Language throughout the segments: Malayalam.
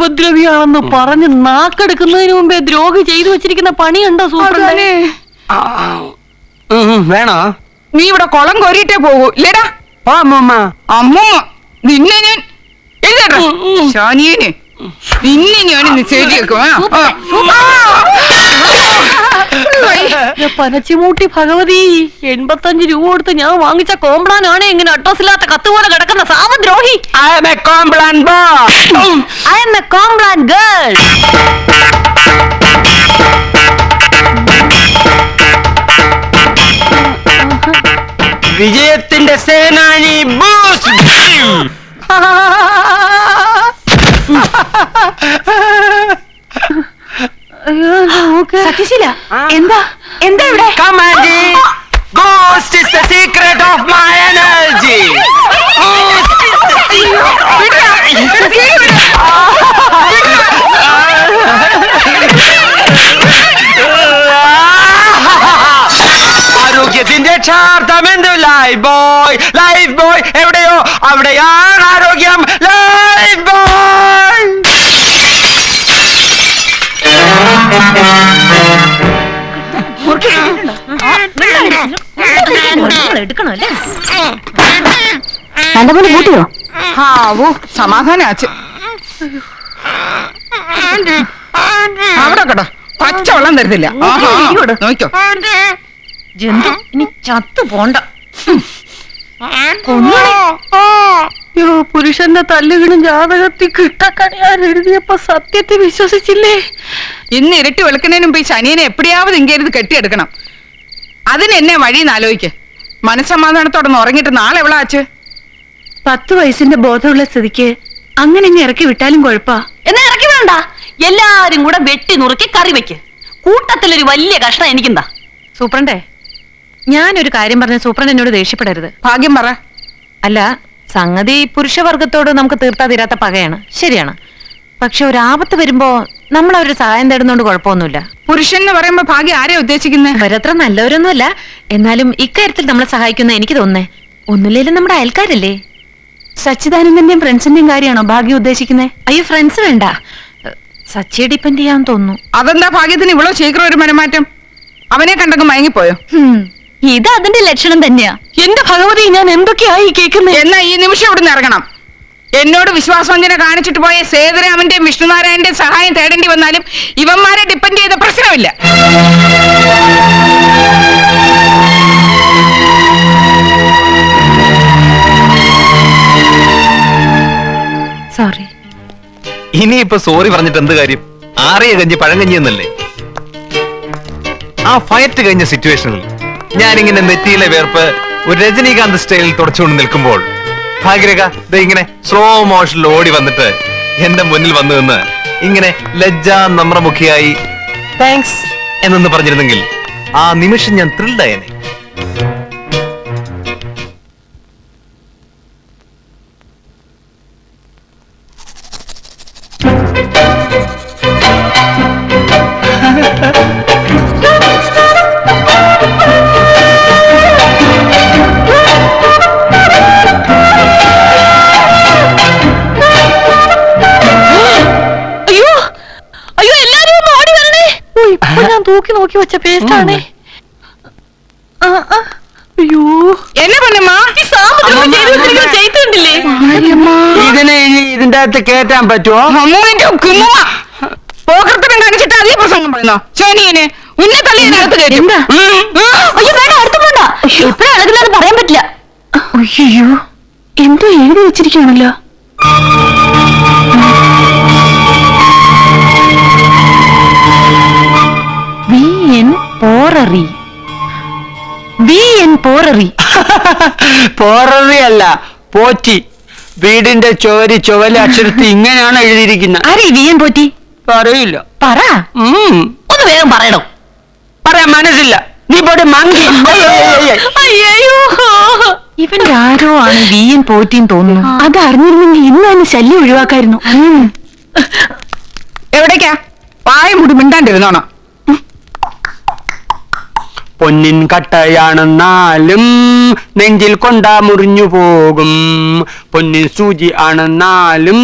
ദൈവദ്രവിയാണെന്ന് പറഞ്ഞ് നാക്കെടുക്കുന്നതിന് മുമ്പേ ദ്രോഹി ചെയ്തു വെച്ചിരിക്കുന്ന പണിയുണ്ടോ സൂപ്രണ്ടേ? വേണോ? നീ ഇവിടെ കുളം കോരിയിട്ടേ പോകൂ ഇല്ലേടാ? അമ്മൂമ്മ നിന്നെ ഞാൻ ശാനിയന് നിന്നെ ഞാൻ ശരിയാക്കും. പനച്ചിമൂട്ടി ഭഗവതി, 85 രൂപ കൊടുത്ത് ഞാൻ വാങ്ങിച്ച കോംപ്ലാനാണ് ഇങ്ങനെ അഡ്രസ്സില്ലാത്ത കത്ത് പോലെ കിടക്കുന്ന സാമദ്രോഹി. I am a Complan boy. I am a Complan girl. വിജയത്തിന്റെ സേനാനി ബൂസ്റ്റ്. സത്യശീല, എന്താ എന്താ ഇവിടെ? Commandy, Ghost is the secret of my energy. ആരോഗ്യത്തിന്റെ ക്ഷാർത്ഥം എന്ത്? ലൈഫ് ബോയ്, ലൈഫ് ബോയ് എവിടെയോ അവിടെയാണ് ആരോഗ്യം. Life boy. നല്ലപോലെ കൂട്ടിയോ? ഹാവൂ സമാധാനാച്ച്. അവിടെ കേട്ടോ പച്ചവെള്ളം തരുന്നില്ല. നോക്കോ ജന്തു ഇനി ചത്തു പോണ്ട. പുരുഷന്റെ തല്ലുകളും ജാതകത്തിൽ കിട്ടക്കണിയാൻ എഴുതിയപ്പോ സത്യത്തെ വിശ്വസിച്ചില്ലേ? ഇന്ന് ഇരട്ടി വെളുക്കുന്നതിന് മുമ്പ് ഈ ശനിയനെ എപ്പിടിയാവത് ഇങ്ങേരുത് കെട്ടിയെടുക്കണം. അതിന് എന്നെ വഴിന്ന് ആലോചിക്ക്. മനസ്സമാധാനത്തോടൊന്ന് ഉറങ്ങിയിട്ട് നാളെ എവിടാച്ച്? 10 വയസ്സിന്റെ ബോധമുള്ള സ്ഥിതിക്ക് അങ്ങനെ ഇനി ഇറക്കി വിട്ടാലും കുഴപ്പാ. എന്നാ ഇറക്കി വേണ്ട, എല്ലാരും കൂടെ വെട്ടി നുറുക്കി കറി വെക്ക്. കൂട്ടത്തിലൊരു വലിയ കഷ്ണം എനിക്കെന്താ? സൂപ്രണ്ടേ, ഞാനൊരു കാര്യം പറഞ്ഞ സൂപ്രണ്ട് എന്നോട് ദേഷ്യപ്പെടരുത്. ഭാഗ്യം പറ. അല്ല, സംഗതി പുരുഷവർഗത്തോട് നമുക്ക് തീർത്താ തീരാത്ത പകയാണ്, ശരിയാണ്. പക്ഷെ ഒരു ആപത്ത് വരുമ്പോ നമ്മൾ അവരുടെ സഹായം തേടുന്നോണ്ട് കുഴപ്പമൊന്നുമില്ല. പുരുഷൻ എന്ന് പറയുമ്പോ ഭാഗ്യം ആരെയാ ഉദ്ദേശിക്കുന്നത്? അവരത്ര നല്ലവരൊന്നുമല്ല, എന്നാലും ഇക്കാര്യത്തിൽ നമ്മളെ സഹായിക്കുന്ന എനിക്ക് തോന്നുന്നേ. ഒന്നുമില്ലേലും നമ്മുടെ അയൽക്കാരല്ലേ? സച്ചിദാനന്ദന്റെയും ഫ്രണ്ട്സിന്റെയും കാര്യമാണോ ഭാഗ്യം ഉദ്ദേശിക്കുന്നത്? അയ്യോ, ഫ്രണ്ട്സ് വേണ്ട, സച്ചിയെ ഡിപ്പെൻഡ് ചെയ്യാൻ തോന്നുന്നു. അതെന്താ ഭാഗ്യത്തിന് ഇവളോ ശീഘ്രം ഒരു മനമാറ്റം? അവനെ കണ്ടങ്ങ് മയങ്ങിപ്പോയോ? ഇത് അതിന്റെ ലക്ഷണം തന്നെയാ. എന്റെ ഭഗവതി, ഞാൻ എന്തൊക്കെയായി കേൾക്കുന്നത്? എന്നാ ഈ നിമിഷം ഇവിടുന്ന് ഇറങ്ങണം. എന്നോട് വിശ്വാസവഞ്ചന കാണിച്ചിട്ട് പോയ സേതുരാമന്റെയും വിഷ്ണുനാരായണന്റെയും സഹായം തേടേണ്ടി വന്നാലും ഇവന്മാരെ ഡിപ്പെൻഡ് ചെയ്ത പ്രശ്നമില്ല. സോറി. ഇനിയിപ്പോ സോറി പറഞ്ഞിട്ട് എന്ത് കാര്യം? ആറിയ കഞ്ഞി പഴങ്കഞ്ഞി എന്നല്ലേ? ആ ഫയറ്റ് കഴിഞ്ഞ സിറ്റുവേഷനിൽ ഞാനിങ്ങനെ നെറ്റിയിലെ വേർപ്പ് ഒരു രജനീകാന്ത് സ്റ്റൈലിൽ തുടച്ചുകൊണ്ട് നിൽക്കുമ്പോൾ ഭാഗ്യരേഖ ഇങ്ങനെ സ്ലോ മോഷനിൽ ഓടി വന്നിട്ട് എന്റെ മുന്നിൽ വന്നു നിന്ന് ഇങ്ങനെ ലജ്ജാ നമ്രമുഖിയായി താങ്ക്സ് എന്നൊന്ന് പറഞ്ഞിരുന്നെങ്കിൽ ആ നിമിഷം ഞാൻ ത്രില്ഡായേനെ. ഞാൻ തൂക്കി നോക്കി വെച്ച പേസ്റ്റാണേ. അയ്യോ, എന്നെ പൊന്നമ്മ ചെയ്തിട്ടില്ലേ? ഇതിനെ ഇനി ഇതിന്റെ അകത്ത് കേറ്റാൻ പറ്റുമോ? പോകർത്തനം കാണിച്ചിട്ട് അതേ പ്രസംഗം പറയുന്നോ? ശനിയന് ഉന്നെ തള്ളിയതിനകത്ത് കയറ്റും. അയ്യോ വേണ്ട, അടുത്ത് പോണ്ട. എപ്പോഴും അളകില്ലാതെ പറയാൻ പറ്റില്ല. അയ്യോ, എന്തോ എഴുതി വെച്ചിരിക്കുകയാണല്ലോ. പോററി അല്ല, പോറ്റി. വീടിന്റെ ചോരി ചുവല അക്ഷരത്തിൽ ഇങ്ങനെയാണ് എഴുതിയിരിക്കുന്നത്. ആരെ വി എൻ പോറ്റി? പറയില്ല. പറ, ഒന്ന് വേഗം പറയണോ? പറയാൻ മനസ്സില്ല. നീ പോട്ടെ മങ്കി. അയ്യോ, ഇവന്റെ ആരോ ആണ് വി എൻ പോറ്റിന്ന് തോന്നുന്നു. അത് അറിഞ്ഞിരുന്നെങ്കിൽ ഇന്ന് തന്നെ ശല്യം ഒഴിവാക്കായിരുന്നു. എവിടേക്കാ? പായ മുടി മിണ്ടാണ്ടിരുന്നോണോ? പൊന്നിൻ കട്ടയാണെന്നാലും നെഞ്ചിൽ കൊണ്ടാ മുറിഞ്ഞു പോകും. പൊന്നിൻ സൂചി ആണെന്നാലും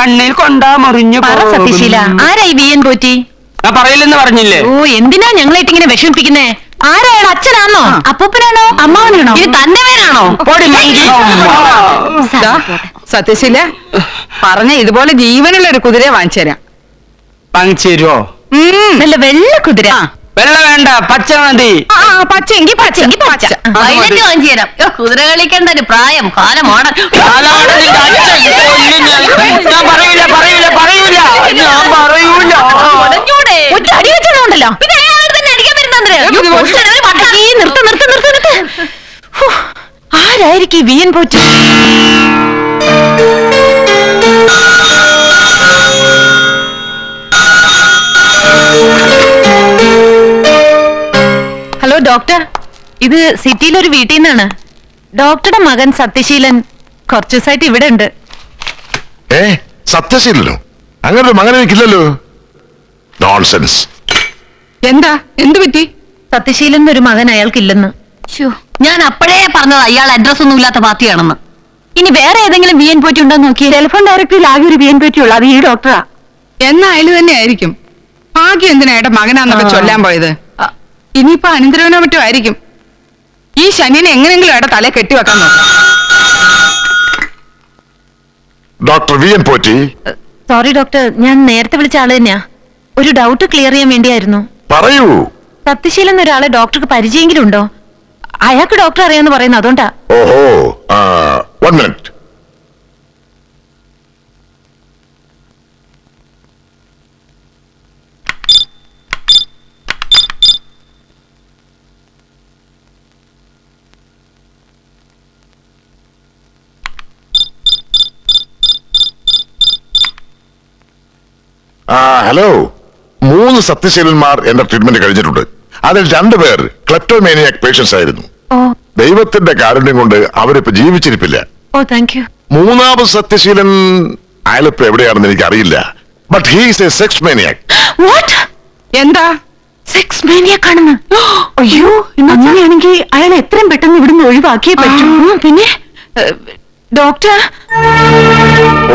കണ്ണിൽ കൊണ്ടാ മുറിഞ്ഞു സത്യശീല പോകും. ആരായി വിയൻ പോറ്റി? ഞാൻ പറയില്ലെന്ന് പറഞ്ഞില്ലേ? ഓ എന്തിനാ ഞങ്ങളായിട്ട് ഇങ്ങനെ വിഷമിപ്പിക്കുന്നേ? ആരാണ്? അച്ഛനാണോ? അപ്പൂപ്പനാണോ? അമ്മാവനാണോ? ഇത് തന്റെ പേരാണോ? പോടി മങ്കി. ദാ, സത്യശീല പറഞ്ഞ ഇതുപോലെ ജീവനുള്ള ഒരു കുതിരയെ വാങ്ങിച്ചു തരാം. പങ്ചേരുവോ? നല്ല വെള്ള കുതിര. വെള്ള വേണ്ട, പച്ച മതി. പച്ചെങ്കി പച്ചെങ്കി പച്ച. വയലറ്റ് വാങ്ങിച്ചു തരാം. കുതിര കളിക്കേണ്ട ഒരു പ്രായം കാലമാണ്. കാലാണ് നിന്റെ അച്ഛൻ. കൊല്ലും ഞാൻ. ഞാൻ പറയൂല പറയൂല പറയൂല ഞാൻ പറയൂല. ഉടഞ്ഞൂടെ? ഒറ്റ അടി വെച്ചോണ്ടല്ലോ. പിന്നെ അയാൾ തന്നെ അടിക്കാൻ വരുന്നേ. നിർത്ത് നിർത്ത് നിർത്ത് നിർത്ത്. ഹോ, ആരായിരിക്കും ഈ വിയൻ പോറ്റി? ഹലോ ഡോക്ടർ, ഇത് സിറ്റിയിലൊരു വീട്ടിൽ നിന്നാണ്. ഡോക്ടറുടെ മകൻ സത്യശീലൻ കുറച്ചു ദിവസമായിട്ട് ഇവിടെ ഉണ്ട്. സത്യശീലനോ? അങ്ങനെ ഒരു മകൻ എനിക്കില്ലല്ലോ. നോൺസെൻസ്. എന്താ എന്ത് പറ്റി? സത്യശീലൻ ഒരു മകൻ അയാൾക്കില്ലെന്ന്. ഞാൻ അപ്പോഴേ പറഞ്ഞത് അയാൾ അഡ്രസ് ഒന്നും ഇല്ലാത്ത പാർട്ടിയാണെന്ന്. ഇനി വേറെ ഏതെങ്കിലും ബി എൻ പോറ്റി ഉണ്ടോ നോക്കി. ടെലിഫോൺ ഡയറക്ടറിൽ ആകെ ഒരു ബി എൻ പോറ്റി ഉള്ളു, അത് ഈ ഡോക്ടറാ. എന്നായാലും തന്നെ ആയിരിക്കും. ഭാഗ്യം എന്തിനാ ഏട്ടാ മകനാന്നൊക്കെ ചൊല്ലാൻ പോയത്? ഇനിയിപ്പോ അനന്തരവനോ മറ്റോ ആയിരിക്കും. ഈ ശനിനെ എങ്ങനെയെങ്കിലും ഏട്ടാ തല കെട്ടിവെക്കാൻ നോക്കാം. Doctor V N Potti. Sorry doctor, ഞാൻ നേരത്തെ വിളിച്ച ആള് തന്നെയാ. ഒരു ഡൗട്ട് ക്ലിയർ ചെയ്യാൻ വേണ്ടിയായിരുന്നു. പറയൂ. സത്യശീലൻ ഒരാളെ ഡോക്ടർക്ക് പരിചയെങ്കിലും ഉണ്ടോ? അയാൾക്ക് ഡോക്ടർ അറിയാന്ന് പറയുന്നു, അതുകൊണ്ടാ. ഓഹോ, 1 മിനിറ്റ്. ഹലോ, 3 സത്യശീലന്മാർ എന്റെ ട്രീറ്റ്മെന്റ് കഴിഞ്ഞിട്ടുണ്ട്. അതിൽ 2 പേർ ക്ലെപ്റ്റോമേനിയാക് പേഷ്യൻസ് ആയിരുന്നു. ഓ ദൈവത്തിന്റെ കാരുണ്യം കൊണ്ട് അവരിപ്പോ ജീവിച്ചിരിപ്പില്ല. Oh thank you. 3ാമത് സത്യശീലൻ അയാളിപ്പോ എവിടെയാണെന്ന് എനിക്ക് അറിയില്ല. But he's a sex maniac. What? എന്താ സെക്സ് മേനിയാക് ആണെന്ന്? അയ്യോ, അങ്ങനെയാണെങ്കിൽ അയാൾ എത്രയും പെട്ടെന്ന് ഇവിടുന്ന് ഒഴിവാക്കിയേ പറ്റൂ. പിന്നെ ഡോക്ടർ.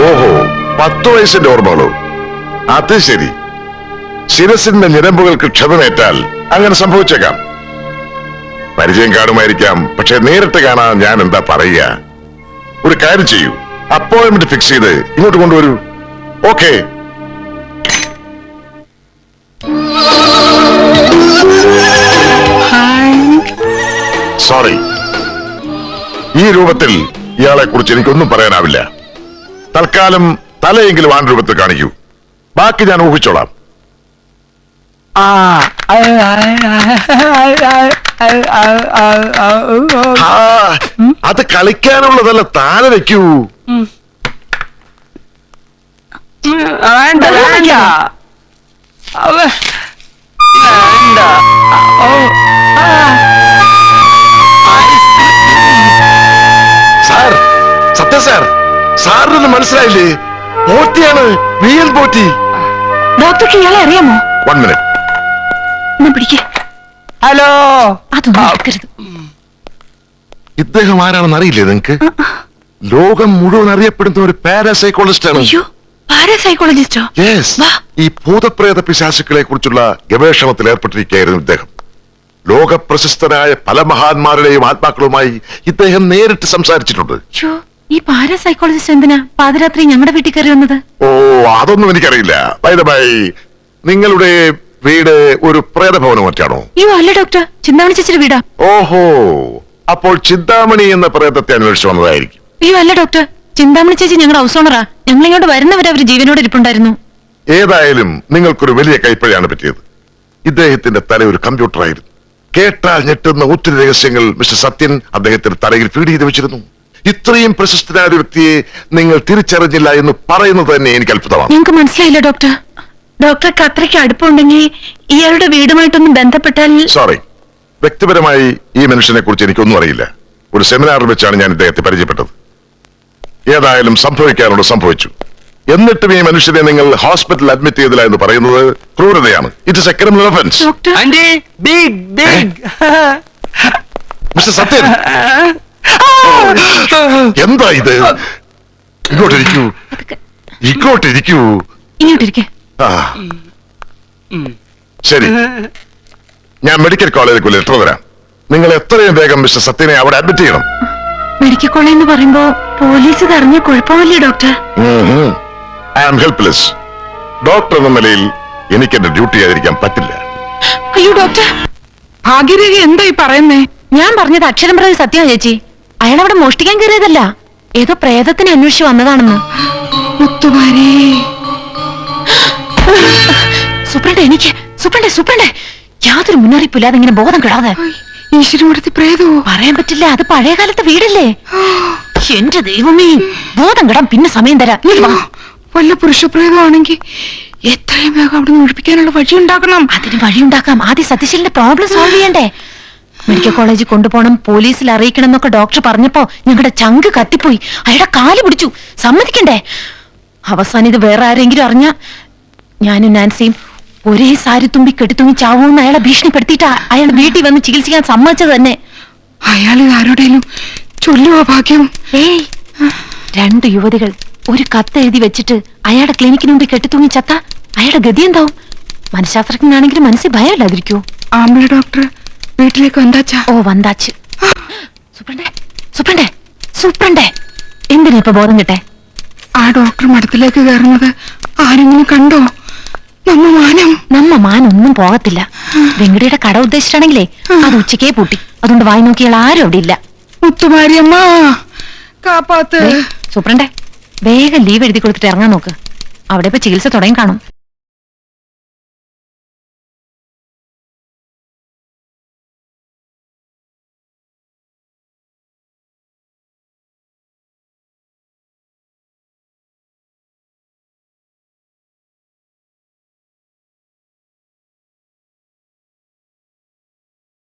ഓഹോ, 10 വയസ്സിന്റെ ഓർമ്മകളോ? അത് ശരി. ശിരസിന്റെ ഞരമ്പുകൾക്ക് ക്ഷതമേറ്റാൽ അങ്ങനെ സംഭവിച്ചേക്കാം. പരിചയം കാണുമായിരിക്കാം, പക്ഷെ നേരിട്ട് കാണാൻ ഞാൻ എന്താ പറയുക. ഒരു കാര്യം ചെയ്യൂ, അപ്പോയിന്റ്മെന്റ് ഫിക്സ് ചെയ്ത് ഇങ്ങോട്ട് കൊണ്ടുവരൂ. ഓക്കെ. സോറി, ഈ രൂപത്തിൽ ഇയാളെ കുറിച്ച് എനിക്കൊന്നും പറയാനാവില്ല. തൽക്കാലം തലയെങ്കിലും ആൺ രൂപത്തിൽ കാണിക്കൂ, ബാക്കി ഞാൻ ഊഹിച്ചോളാം. അത് കളിക്കാനുള്ളതല്ല, താഴെ വെക്കൂ. വേണ്ട വേണ്ട വേണ്ട. സാർ, സത്യ സാർ, സാറിനൊന്നും മനസ്സിലായില്ലേ? പോറ്റിയാണ്, വി എൻ പോറ്റി. ഡോക്ടർക്ക് ഇയാളെ അറിയാമോ? 1 മിനിറ്റ്. പിടിക്കേ. ഹലോ. അതൊന്നും എടുക്കരുത്. ഇദ്ദേഹം ആരാണെന്ന് അറിയില്ലേ നിങ്ങൾക്ക്? ലോകം മുഴുവൻ അറിയപ്പെടുന്ന ഒരു പാരാസൈക്കോളജിസ്റ്റ് ആണ്. അയ്യോ, പാരാസൈക്കോളജിസ്റ്റോ? യെസ്. വാ. ഈ ഭൂതപ്രേത പിശാചുക്കളെ കുറിച്ചുള്ള ഗവേഷണത്തിൽ ഏർപ്പെട്ടിരിക്കുകയായിരുന്നു ഇദ്ദേഹം. ലോകപ്രശസ്തരായ പല മഹാന്മാരുടെയും ആത്മാക്കളുമായി ഇദ്ദേഹം നേരിട്ട് സംസാരിച്ചിട്ടുണ്ട്. അയ്യോ, ഈ പാരാസൈക്കോളജിസ്റ്റ് എന്തിനാ പാതിരാത്രി ഞങ്ങളുടെ വീട്ടിൽ കയറി വന്നത്? ഓ, അതൊന്നും എനിക്കറിയില്ല. ബൈ ദ ബൈ, നിങ്ങളുടെ വീട് ഒരു പ്രേതഭവനം മറ്റാണോ? അയ്യോ അല്ല ഡോക്ടർ, ചിന്താമണി ചേച്ചിയുടെ വീടാ. ഓഹോ, അപ്പോൾ ചിന്താമണി എന്ന പ്രേതത്തെ അന്വേഷിച്ചു വന്നതായിരിക്കും. അയ്യോ അല്ല ഡോക്ടർ, ചിന്താമണി ചേച്ചി ഞങ്ങളുടെ ഹൗസ് ഓണറാ. ഞങ്ങൾ ഇങ്ങോട്ട് വരുന്നവരെ അവർ ജീവനോട് ഇരിപ്പുണ്ടായിരുന്നു. ഏതായാലും നിങ്ങൾക്കൊരു വലിയ കൈപ്പഴയാണ് പറ്റിയത്. ഇദ്ദേഹത്തിന്റെ തല ഒരു കമ്പ്യൂട്ടറായിരുന്നു. കേട്ടാൽ ഞെട്ടുന്ന ഒത്തിരി രഹസ്യങ്ങൾ മിസ്റ്റർ സത്യൻ അദ്ദേഹത്തിന്റെ തലയിൽ ഫീഡ് ചെയ്ത് വെച്ചിരുന്നു. ഇത്രയും പ്രശസ്തനായ ഒരു വ്യക്തിയെ നിങ്ങൾ തിരിച്ചറിഞ്ഞില്ല എന്ന് പറയുന്നത് തന്നെ എനിക്ക് അത്ഭുതമാണ്. ഞങ്ങൾക്ക് മനസ്സിലായില്ല ഡോക്ടർ. ഡോക്ടർക്ക് അത്രയ്ക്ക് അടുപ്പമുണ്ടെങ്കിൽ ഇയാളുടെ വീടുമായിട്ടൊന്നും ബന്ധപ്പെട്ടാൽ. സോറി, വ്യക്തിപരമായി ഈ മനുഷ്യനെ കുറിച്ച് എനിക്കൊന്നും അറിയില്ല. ഒരു സെമിനാറിൽ വെച്ചാണ് ഞാൻ ഇദ്ദേഹത്തെ പരിചയപ്പെട്ടത്. ഏതായാലും സംഭവിക്കാനുള്ളത് സംഭവിച്ചു. എന്നിട്ടും ഈ മനുഷ്യനെ നിങ്ങൾ ഹോസ്പിറ്റലിൽ അഡ്മിറ്റ് ചെയ്തില്ല എന്ന് പറയുന്നത് ക്രൂരതയാണ്. It is a criminal offence. Doctor aunty, big big mister Sathyan, എന്താ ഇത്? ഇങ്ങോട്ടിരിക്കൂ, ഇങ്ങോട്ടിരിക്കൂ. ഇങ്ങോട്ടിരിക്കെ. ആ, ശരി, ഞാൻ മെഡിക്കൽ കോളേജിലേക്ക് ലെറ്റർ തരാം. നിങ്ങൾ എത്രയും വേഗം മിസ്റ്റർ സത്യനെ അവിടെ അഡ്മിറ്റ് ചെയ്യണം. മെഡിക്കൽ കോളേജ് എന്ന് പറയുമ്പോ പോലീസ് ഇത് അറിഞ്ഞ കുഴപ്പമില്ലേ doctor? I am helpless. Doctor എന്ന നിലയിൽ എനിക്ക് എന്റെ ഡ്യൂട്ടി ചെയ്തിരിക്കാൻ പറ്റില്ല. അയ്യോ ഡോക്ടർ, ഭാഗ്യരേഖ എന്താ ഈ പറയുന്നേ? ഞാൻ പറഞ്ഞത് അക്ഷരം പ്രതി സത്യം ചേച്ചി. അയാൾ അവിടെ മോഷ്ടിക്കാൻ കയറിയതല്ല, ഏതോ പ്രേതത്തിനെ അന്വേഷിച്ച് വന്നതാണെന്ന്. മുത്തുമാരി, സൂപ്രണ്ട് എനിക്ക് സൂപ്രണ്ടേ യാതൊരു മുന്നറിയിപ്പില്ലാതെ ഇങ്ങനെ ബോധം കിടാതെ. ഈശ്വരമൂർത്തി പ്രേതോ? പറയാൻ പറ്റില്ല, അത് പഴയ കാലത്തെ വീടല്ലേ. എന്റെ ദൈവമേ, ബോധം കിടാൻ പിന്നെ സമയം തരാം. ഇങ്ങോട്ട് വാ. വല്ല പുരുഷപ്രേതമാണെങ്കിൽ എത്രയും വേഗം അവിടെ നിന്ന് ഒഴിപ്പിക്കാനുള്ള വഴി ഉണ്ടാക്കണം. അതിന് വഴിയുണ്ടാക്കാം. ആദ്യം സത്യശീലിന്റെ പ്രോബ്ലം സോൾവ് ചെയ്യണ്ടേ. മെഡിക്കൽ കോളേജിൽ കൊണ്ടുപോകണം, പോലീസിൽ അറിയിക്കണം എന്നൊക്കെ ഡോക്ടർ പറഞ്ഞപ്പോ ഞങ്ങളുടെ ചങ്ക് കത്തിപ്പോയി. അയാളുടെ കാല് പിടിച്ചു, സമ്മതിക്കണ്ടേ. അവസാനം ഇത് വേറെ ആരെങ്കിലും അറിഞ്ഞ ഞാനും നാൻസിയും ഒരേ സാരി തുമ്പി കെട്ടിത്തുങ്ങി ചാവൂന്ന് അയാളെ ഭീഷണിപ്പെടുത്തിയിട്ട് അയാൾ വീട്ടിൽ വന്ന് ചികിത്സിക്കാൻ സമ്മതിച്ചത് തന്നെ. അയാൾ ആരോടേലും ചൊല്ലുവോ ഭാഗ്യം? ഏയ്, 2 യുവതികൾ ഒരു കത്ത് എഴുതി വെച്ചിട്ട് അയാളുടെ ക്ലിനിക്കിന് മുമ്പിൽ കെട്ടിത്തൂങ്ങി ചത്ത അയാളുടെ ഗതി എന്താവും? മനഃശാസ്ത്രജ്ഞനാണെങ്കിലും മനസ്സിൽ ഭയമില്ലാതിരിക്കൂ. ആമ്പിള ഡോക്ടർ വീട്ടിലേക്ക് വந்தாച്ചാ? ഓ വந்தாച്ച്. സൂപ്രണ്ടേ എന്തിനാ ഇപ്പൊ ബോധം കിട്ടെ? ആ ഡോക്ടർ മഠത്തിലേക്ക് കയറുന്നത് ആരെങ്കിലും കണ്ടോ? നമ്മ മാനൊന്നും പോകത്തില്ല. വെങ്കടിയുടെ കട ഉദ്ദേശിച്ചാണെങ്കിലേ അത് ഉച്ചക്കേ പൂട്ടി. അതുകൊണ്ട് വായി നോക്കിയാൽ ആരും അവിടെ ഇല്ല. മുത്തുമാരിയമ്മ കാപ്പാത്ത്. സൂപ്രണ്ടേ വേഗം ലീവ് എഴുതി കൊടുത്തിട്ട് ഇറങ്ങാൻ നോക്ക്. അവിടെ ഇപ്പൊ ചികിത്സ തുടങ്ങി കാണും.